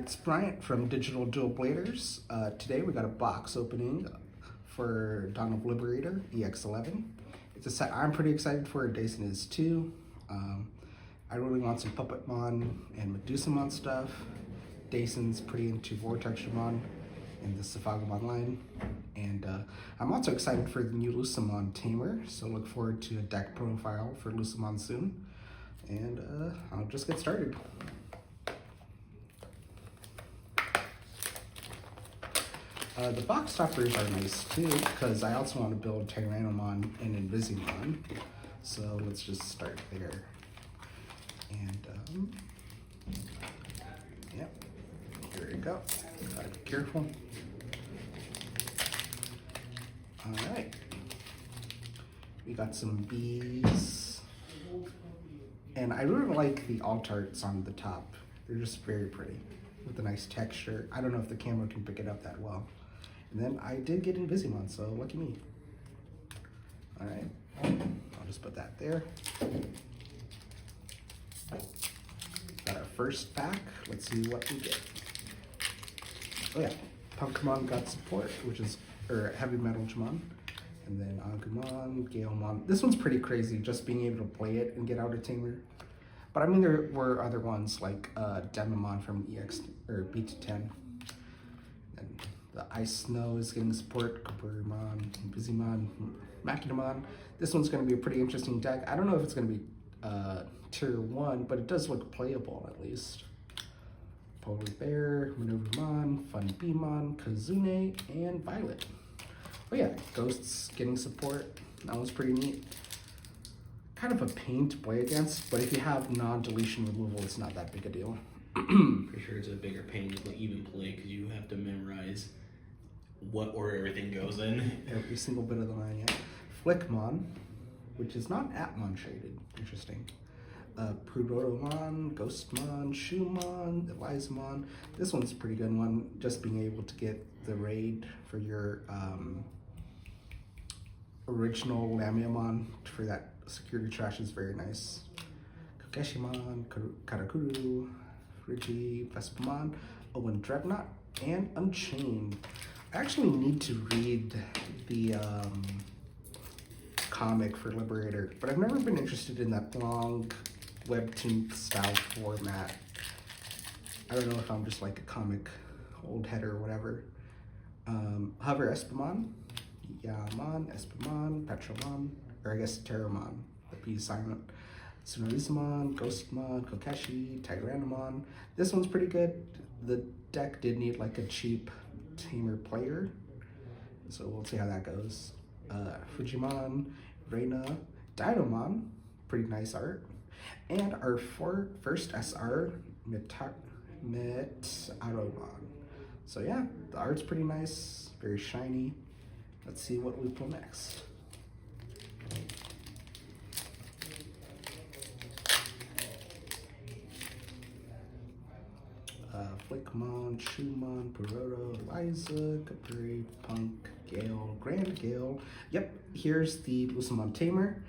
it's Bryant from Digital Dual Bladers. Today we got a box opening for Dawn of Liberator, Ex11. It's a set I'm pretty excited for, Dason is too. I really want some Puppetmon and Medusamon stuff. Dason's pretty into Vortexamon and the Safagamon line. And I'm also excited for the new Lusamon Tamer, so look forward to a deck profile for Lusamon soon. And I'll just get started. The box toppers are nice too, because I also want to build Tyrannomon and Invisimon. So let's just start there. And yep, here we go. Gotta be careful. Alright. We got some bees. And I really like the alt arts on the top. They're just very pretty with a nice texture. I don't know if the camera can pick it up that well. And then I did get Invisimon, so lucky me. All right, I'll just put that there. Got our first pack. Let's see what we get. Oh yeah, Pokemon got support, which is Heavy Metalmon. And then Agumon, Galemon. This one's pretty crazy, just being able to play it and get out a Tamer. But I mean, there were other ones like Demamon from EX or BT10. And the Ice Snow is getting support. Kaburimon, Invisimon, Machinamon. This one's going to be a pretty interesting deck. I don't know if it's going to be tier 1, but it does look playable at least. Polar Bear, Maneuvermon, Fun Beamon, Kazune, and Violet. Oh yeah, Ghosts getting support. That was pretty neat. Kind of a pain to play against, but if you have non-deletion removal, it's not that big a deal. For sure it's a bigger pain to even play because you have to memorize what order everything goes in. Every single bit of the line, yeah. Flickmon, which is not Atmon shaded. Interesting. Prudotomon, Ghostmon, Shumon, Elizamon. This one's a pretty good one, just being able to get the raid for your original Lamiamon for that security trash is very nice. Kokeshimon, Karakuru, Frigi, Vespamon, Owen Dreadnought, and Unchained. I actually need to read the comic for Liberator, but I've never been interested in that long webtoon style format. I don't know if I'm just like a comic old head or whatever. Hover Espamon, Yamon, Espamon, Petromon, or I guess Terramon, the P silent. Tsunorizamon, Ghostmon, Kokeshi, Tyrannomon. This one's pretty good. The deck did need like a cheap Tamer player, so we'll see how that goes. Fujimon, Reina, Dinomon, pretty nice art. And our first SR, Metaromon. So yeah, the art's pretty nice, very shiny. Let's see what we pull next. Flickmon, Shumon, Peroto, Eliza, Capri, Punk, Gale, Grand Gale. Yep, here's the Lusamon Tamer.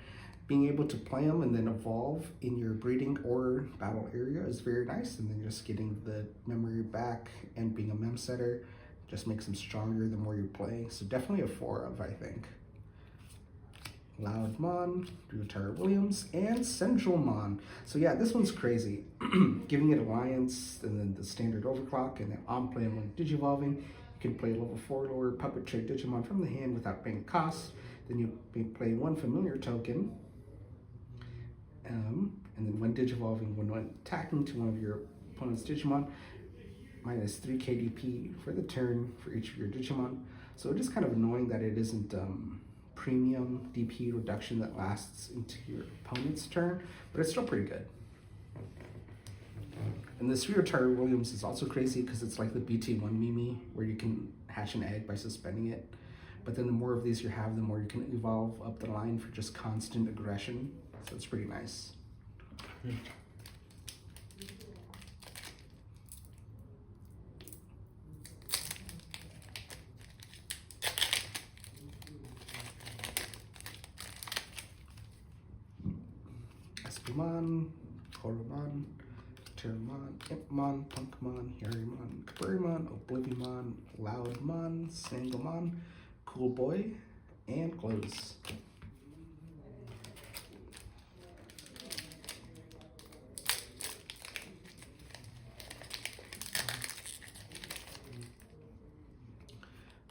Being able to play them and then evolve in your breeding or battle area is very nice. And then just getting the memory back and being a mem setter just makes them stronger the more you play. So definitely a 4 of, I think. Loudmon, Rutaro Williams, and Centralmon. So yeah, this one's crazy. Giving it Alliance, and then the standard overclock, and then on playing when Digivolving. You can play level 4 lower puppet trade Digimon from the hand without paying cost. Then you play 1 familiar token. And then when Digivolving, when attacking to one of your opponent's Digimon, minus 3 KDP for the turn for each of your Digimon. So it's just kind of annoying that it isn't premium DP reduction that lasts into your opponent's turn, but it's still pretty good. And this Rutaro Williams is also crazy because it's like the BT1 Mimi, where you can hatch an egg by suspending it. But then the more of these you have, the more you can evolve up the line for just constant aggression. So it's pretty nice. Espamon, Koromon, Terramon, Impmon, Punkmon, Harrymon, Kaburimon, Oblivimon, Loudmon, Sangomon, Cool Boy, and close.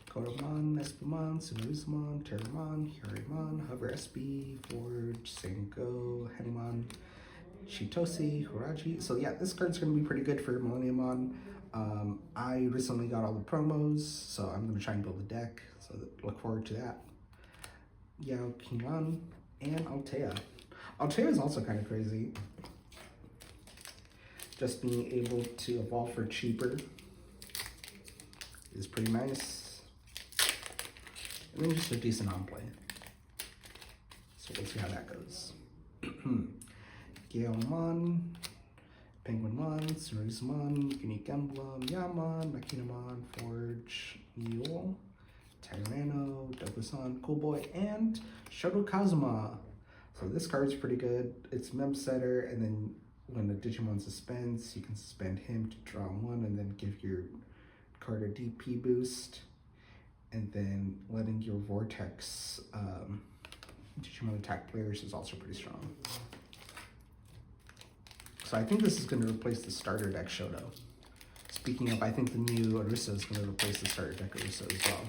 Koromon, Espimon, Sunuzumon, Terramon, Harrymon, Hover SB, Forge, Senko, Henimon, Shitosi, Horaji. So yeah, this card's going to be pretty good for Millenniumon. I recently got all the promos, so I'm going to try and build a deck. So look forward to that. Yao Kingan and Altea. Altea is also kind of crazy. Just being able to evolve for cheaper is pretty nice. And then just a decent on play. So we'll see how that goes. Gaomon, Penguinmon, Cerusemon, Unique Emblem, Yamon, Makinamon, Forge, Mule, Tyranno, Dokusan, Cool Boy, and Shoto Kazuma. So this card's pretty good. It's Mem Setter, and then when the Digimon suspends, you can suspend him to draw one and then give your card a DP boost. And then letting your Vortex Digimon attack players is also pretty strong. So I think this is going to replace the starter deck Shoto. Speaking of, I think the new Orisa is going to replace the starter deck Orisa as well.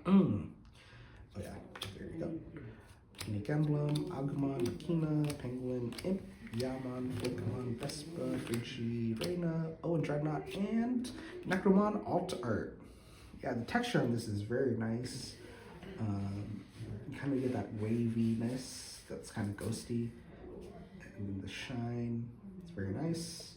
Oh yeah, there you go. Unique Emblem, Agumon, Makina, Penguin, Imp, Yaman, Pokemon, Vespa, Fuji, Reina, and Dreadnought, and Necromon Alt Art. Yeah, the texture on this is very nice. You kind of get that waviness that's kind of ghosty. And then the shine, it's very nice.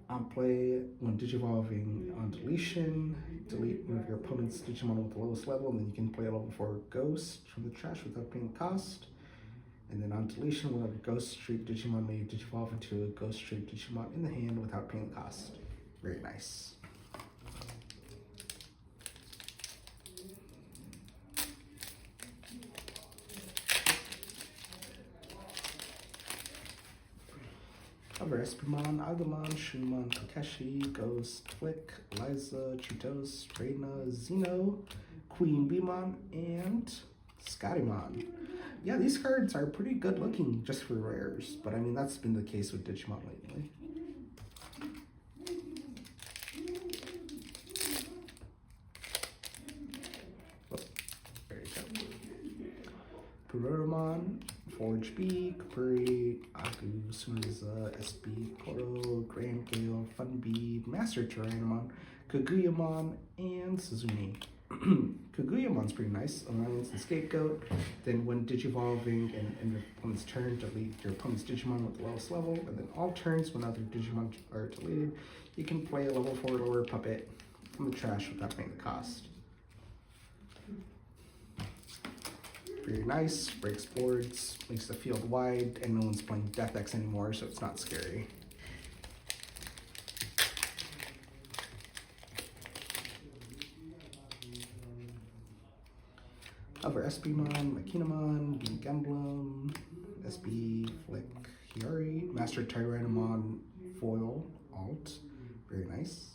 On play, when Digivolving on deletion, delete one of your opponent's Digimon with the lowest level, and then you can play a level 4 Ghost from the trash without paying cost. And then on deletion, whenever Ghost Streak Digimon may Digivolve into a Ghost Streak Digimon in the hand without paying cost. Very nice. Cover Espimon, Agumon, Shumon, Kokeshi, Ghost, Flick, Liza, Chitos, Reina, Xeno, Queen Beemon, and Scottymon. Yeah, these cards are pretty good looking just for rares, but I mean, that's been the case with Digimon lately. Oh, there you go. Purotomon, Forge B, Kapuri, Aku, Sumiza, SB, Koro, Grand Gale, Funbead, Master Tyrannomon, Kaguyamon, and Suzumi. Kaguyamon's pretty nice. Alliance and Scapegoat. Then when Digivolving and your opponent's turn, delete your opponent's Digimon with the lowest level. And then all turns when other Digimon are deleted, you can play a level 4 lower puppet from the trash without paying the cost. Very nice, breaks boards, makes the field wide, and no one's playing Death X anymore, so it's not scary. Cover Espimon, Makinamon, Unique Emblem, SB, Flick, Hiyari, Master Tyrannomon, Foil, Alt. Very nice.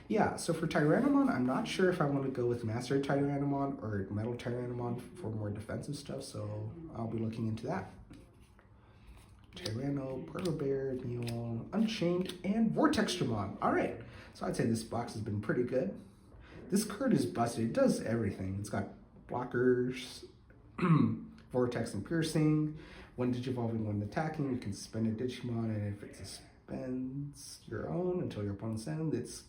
Yeah, so for Tyrannomon, I'm not sure if I want to go with Master Tyrannomon or Metal Tyrannomon for more defensive stuff, so I'll be looking into that. Tyranno, Portal Bear, Mule, Unchained, and Vortextramon. Alright, so I'd say this box has been pretty good. This card is busted. It does everything. It's got blockers, Vortex and Piercing. When Digivolving, when attacking, you can suspend a Digimon, and if it suspends your own until your opponent's end, it's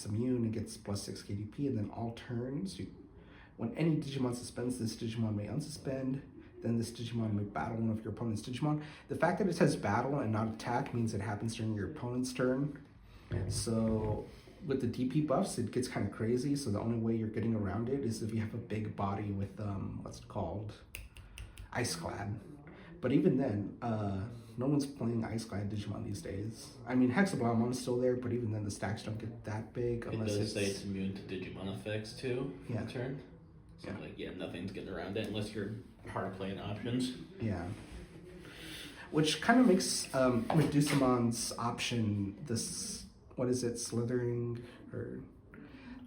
immune and gets +6 KDP. And then all turns, when any Digimon suspends, this Digimon may unsuspend. Then this Digimon may battle one of your opponent's Digimon. The fact that it says battle and not attack means it happens during your opponent's turn. So with the DP buffs, it gets kind of crazy. So the only way you're getting around it is if you have a big body with what's it called, Ice Clad. But even then, no one's playing Ice Clad Digimon these days. I mean, Hexablamon's still there, but even then the stacks don't get that big unless it does say it's immune to Digimon effects too. Yeah. Turn. So nothing's getting around it unless you're hard playing options. Yeah. which kind of makes Medusamon's option this, what is it, Slithering, or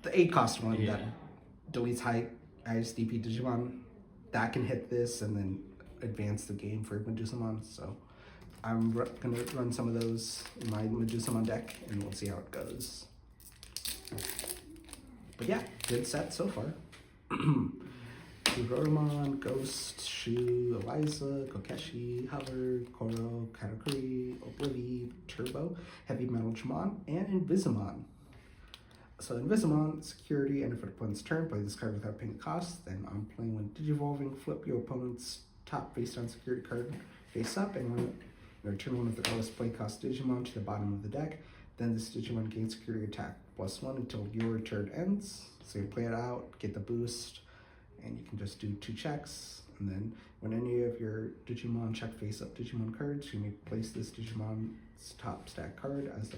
the 8 cost one that deletes high ISDP Digimon, that can hit this and then advance the game for Medusamon. So I'm gonna run some of those in my Medusamon deck, and we'll see how it goes. But yeah, good set so far. Roromon, Ghost, Shu, Eliza, Kokeshi, Hover, Koro, Katakuri, Oblivi, Turbo, Heavy Metal Jamon, and Invisimon. So Invisimon, security, and if an opponent's turn, play this card without paying the cost. Then on playing when Digivolving, flip your opponent's top face-down security card face up, and when you return one of the lowest play cost Digimon to the bottom of the deck. Then this Digimon gains security attack +1 until your turn ends. So you play it out, get the boost, and you can just do 2 checks. And then when any of your Digimon check face-up Digimon cards, you may place this Digimon's top stack card as the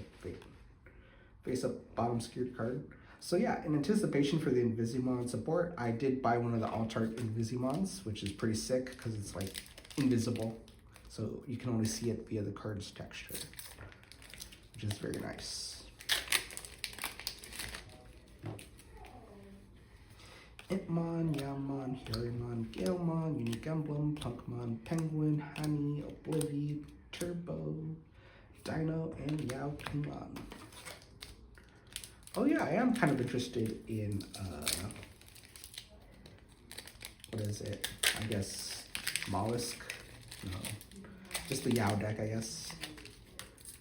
face-up bottom secured card. So yeah, in anticipation for the Invisimon support, I did buy one of the alt-art Invisimons, which is pretty sick because it's like invisible. So you can only see it via the card's texture, which is very nice. Itmon, Yaomon, Harrymon, Galemon, Unique Emblem, Punkmon, Penguin, Honey, Oblivi, Turbo, Dino, and Yaotumon. Oh yeah, I am kind of interested in, what is it? I guess Mollusk? No, just the Yao deck, I guess.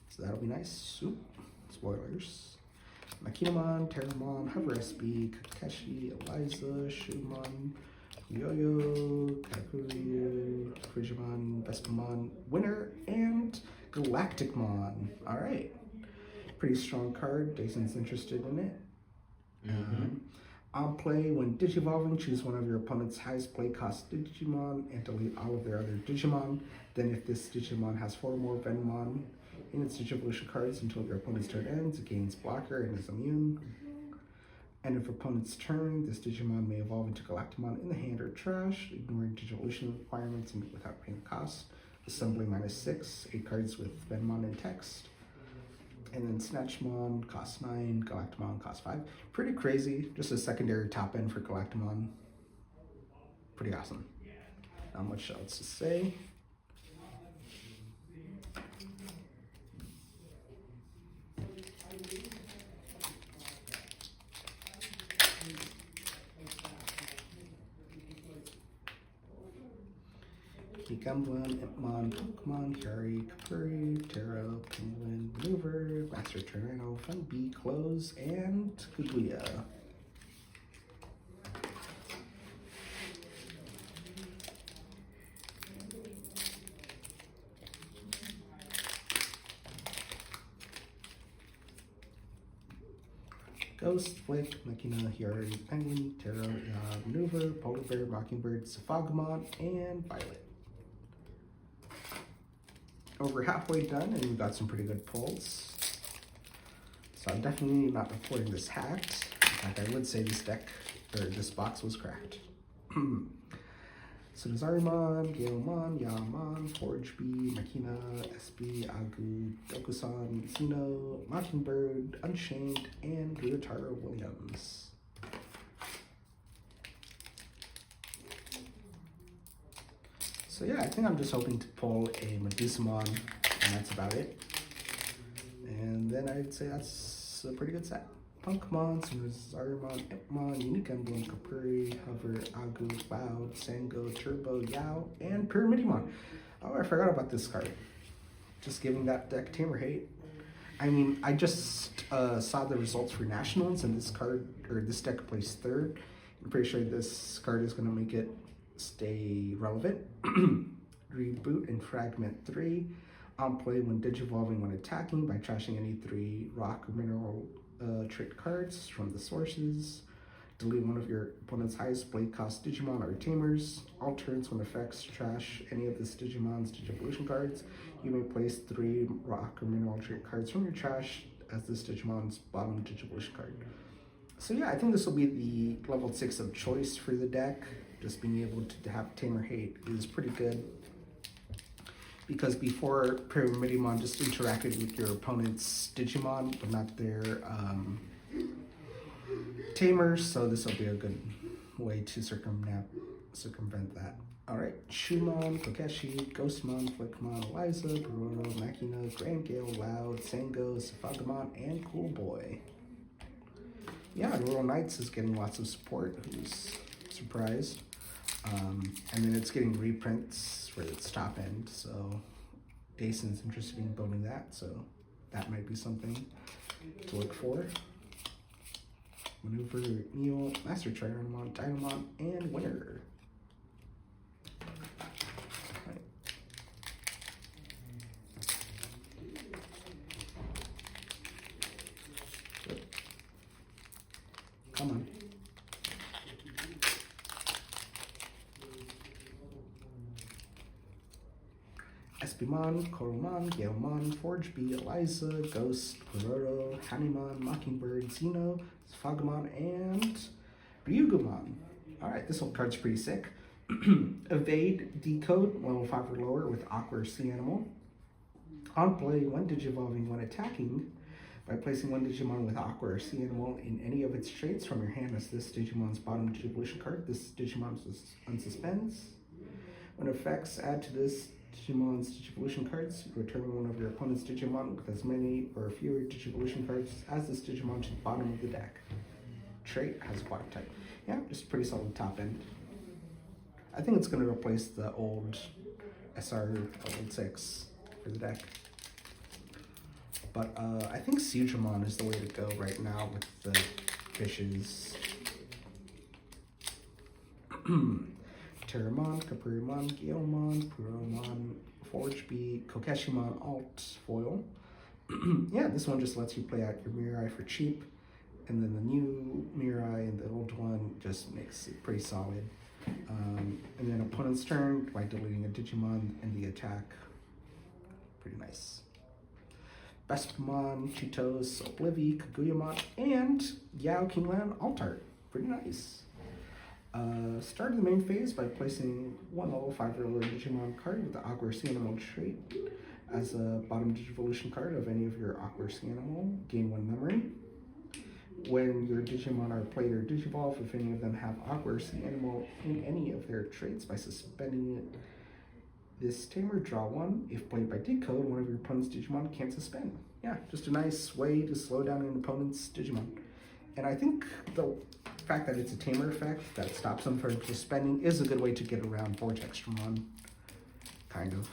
So that'll be nice. Oop, spoilers. Makinamon, Terramon, Hover SB, Kakeshi, Eliza, Shumon, Yo-Yo, Katakuri, Frigimon, Vespamon, Winner, and Galacticmon. Alright. Pretty strong card. Jason's interested in it. On play, when Digivolving, choose one of your opponent's highest play cost Digimon and delete all of their other Digimon. Then if this Digimon has 4 more Venmon in its Digivolution cards until your opponent's turn ends, it gains blocker and is immune. And if opponent's turn, this Digimon may evolve into Galactimon in the hand or trash, ignoring Digivolution requirements and without paying the cost. Assembly -6, 8 cards with Venmon and text. And then Snatchmon, cost 9, Galactimon, cost 5. Pretty crazy, just a secondary top end for Galactimon. Pretty awesome. Not much else to say. Emblem, Itmon, Pokemon, Harry, Kapuri, Terra, Penguin, Maneuver, Master Tornado, Fun Bee, Close, and Kuguya. Ghost, Flake, Machina, Harry, Penguin, Terra, Maneuver, Polar Bear, Mockingbird, Safagamon, and Violet. Over halfway done, and we got some pretty good pulls. So I'm definitely not reporting this hacked. In fact, I would say this deck, or this box was cracked. So Zarimon, Galemon, Yaomon, Forge Bee, Machina, SB, Agu, Dokusan, Zeno, Mockingbird, Unchained, and Ryotaro Williams. So yeah, I think I'm just hoping to pull a Medusamon, and that's about it. And then I'd say that's a pretty good set. Punkmon, Zarimon, Ipmon, Unique Emblem, Kapuri, Hover, Agu, Cloud, Sango, Turbo, Yao, and Pyramidimon. Oh, I forgot about this card. Just giving that deck tamer hate. I mean, I just saw the results for Nationals, and this card, or this deck placed 3rd. I'm pretty sure this card is going to make it stay relevant. Reboot and Fragment 3. On play when Digivolving when attacking by trashing any 3 rock or mineral trait cards from the sources. Delete one of your opponent's highest blade cost Digimon or Tamers. All turns when effects trash any of this Digimon's Digivolution cards. You may place 3 rock or mineral trait cards from your trash as this Digimon's bottom Digivolution card. So yeah, I think this will be the level 6 of choice for the deck. Just being able to have Tamer Hate is pretty good. because before Pyramidimon just interacted with your opponent's Digimon, but not their tamers, so this will be a good way to circumvent that. Alright, Shumon, Kokeshi, Ghostmon, Flickmon, Eliza, Bruno, Makina, Grand Gale, Loud, Sango, Safagamon, and Cool Boy. Yeah, Rural Knights is getting lots of support, who's surprised. And then it's getting reprints for its top end, so Dason's interested in building that, so that might be something to look for. Maneuver, Neo, Master Trinomon, Dynamon, and Winner. Right. Good. Come on. Espimon, Koromon, Galemon, Forge B, Eliza, Ghost, Peroto, Hanimon, Mockingbird, Xeno, Sfagamon, and Ryugumon. Alright, this whole card's pretty sick. Evade, Decode, level 5 or lower with Aqua Sea Animal. On play, when Digivolving, when attacking, by placing one Digimon with Aqua or Sea Animal in any of its traits from your hand as this Digimon's bottom Digivolution card, this Digimon unsuspends. When effects add to this Digimon's Digivolution cards, return one of your opponent's Digimon with as many or fewer Digivolution cards as this Digimon to the bottom of the deck. Trait has a water type. Yeah, just pretty solid top end. I think it's going to replace the old SR Level 6 for the deck. But I think Siegramon is the way to go right now with the fishes. Terramon, Capurimon, Galemon, Puromon, Forge B, Kokeshimon, Alt Foil. Yeah, this one just lets you play out your Mirai for cheap. And then the new Mirai and the old one just makes it pretty solid. And then opponent's turn by deleting a Digimon and the attack. Pretty nice. Bespamon, Cheetos, Oblivi, Kaguyamon, and Yao Kingland Altart. Pretty nice. Start the main phase by placing one level 5 or lower Digimon card with the Aqua Sea Animal trait as a bottom Digivolution card of any of your Aqua Sea Animal. Gain 1 memory. When your Digimon are played or Digivolve, if any of them have Aqua Sea Animal in any of their traits, by suspending this tamer, draw 1. If played by Decode, one of your opponent's Digimon can't suspend. Yeah, just a nice way to slow down an opponent's Digimon. And I think the fact that it's a tamer effect that stops them from suspending is a good way to get around Vortextramon, kind of.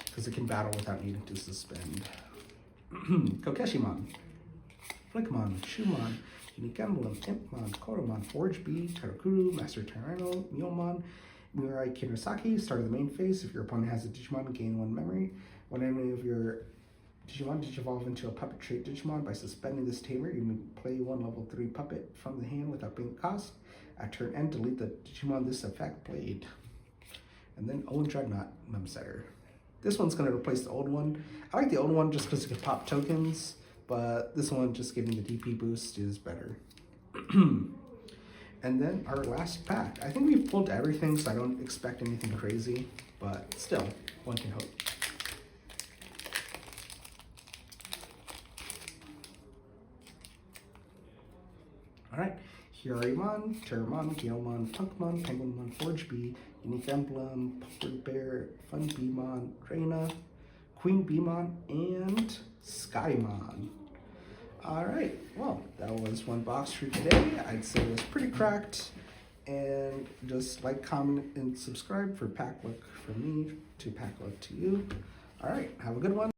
Because it can battle without needing to suspend. Kokeshimon, Flickmon, Shumon, Unique Emblem, Impmon, Koromon, Forge B, Tarakuru, Master Tyranno, Myomon, Mirai Kinosaki. Start of the main phase. If your opponent has a Digimon, gain 1 memory. When any of your Digimon Digivolve into a puppet trait Digimon, by suspending this tamer, you may play 1 level 3 puppet from the hand without paying cost. At turn end, delete the Digimon this effect played. And then Owen Dreadnought Mumsetter. This one's going to replace the old one. I like the old one just because it can pop tokens, but this one just giving the DP boost is better. And then our last pack. I think we've pulled everything, so I don't expect anything crazy, but still, one can hope. Alright, Hirarimon, Terramon, Galemon, Punkmon, Penguinmon, Forge B, Unique Emblem, Puffered Bear, Fun Beemon, Reina, Queen Beemon, and Skymon. Alright, well, that was one box for today. I'd say it was pretty cracked. And just like, comment, and subscribe for pack luck from me to pack luck to you. Alright, have a good one.